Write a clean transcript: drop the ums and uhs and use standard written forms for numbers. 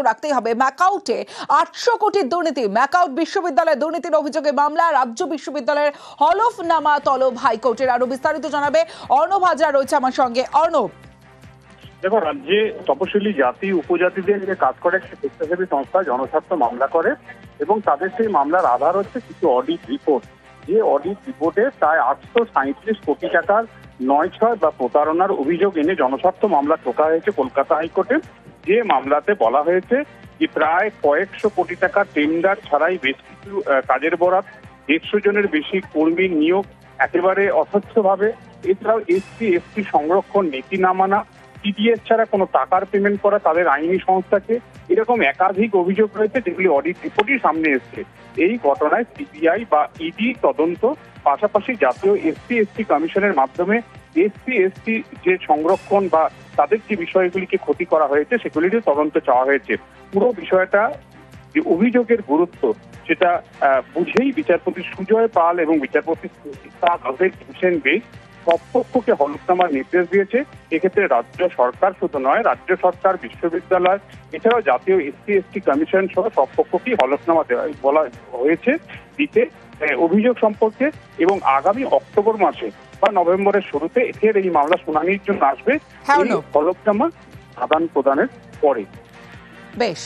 রাখতেই হবে। ম্যাকাউটে ৮০০ কোটির দুর্নীতি, ম্যাকাউট বিশ্ববিদ্যালয়ের দুর্নীতির অভিযোগে মামলা, রাজ্য বিশ্ববিদ্যালয়ের হলফনামা তলব হাইকোর্টের। আরো বিস্তারিত জানাবে অর্ণব হাজরা রয়েছে আমার সঙ্গে। অর্ণব, দেখো, রাজ্যে তপশিলি জাতি উপজাতিদের যে কাজ করে একটা স্বেচ্ছাসেবী সংস্থা জনস্বার্থ মামলা করে এবং তাদের সেই মামলার আধার হচ্ছে কিছু অডিট রিপোর্ট। যে অডিট রিপোর্টে প্রায় ৮৩৭ কোটি টাকার নয়-ছয় বা প্রতারণার অভিযোগ এনে জনস্বার্থ মামলা ঠোকা হয়েছে কলকাতা হাইকোর্টে। যে মামলাতে বলা হয়েছে যে প্রায় কয়েকশো কোটি টাকা টেন্ডার ছাড়াই বেশ কিছু কাজের বরাত, ১৫০ জনের বেশি কর্মীর নিয়োগ একেবারে অস্বচ্ছভাবে, এছাড়াও এসসি/এসটি সংরক্ষণ নীতি না মানা, টিডিএস ছাড়া কোনো টাকার পেমেন্ট করা তাদের আইনি সংস্থাকে, এরকম একাধিক অভিযোগ রয়েছে যেগুলি অডিট রিপোর্টই সামনে এসছে। এই ঘটনায় সিবিআই বা ইডি তদন্ত, পাশাপাশি জাতীয় এসসি/এসটি কমিশনের মাধ্যমে এসসি/এসটি যে সংরক্ষণ বা তাদের যে বিষয়গুলিকে ক্ষতি করা হয়েছে সেগুলিরও তদন্ত চাওয়া হয়েছে। পুরো বিষয়টা যে অভিযোগের গুরুত্ব সেটা বুঝেই বিচারপতি সুজয় পাল এবং বিচারপতি হোসেন বেশ সব পক্ষকে হলফনামার নির্দেশ দিয়েছে। এক্ষেত্রে রাজ্য সরকার শুধু নয়, রাজ্য সরকার, বিশ্ববিদ্যালয়, এছাড়াও জাতীয় এসসি/এসটি কমিশন সহ সব পক্ষকেই হলফনামা বলা হয়েছে দিতে অভিযোগ সম্পর্কে, এবং আগামী অক্টোবর মাসে বা নভেম্বরের শুরুতে এর এই মামলা শুনানির জন্য আসবে হলফনামা আদান প্রদানের পরে। বেশ।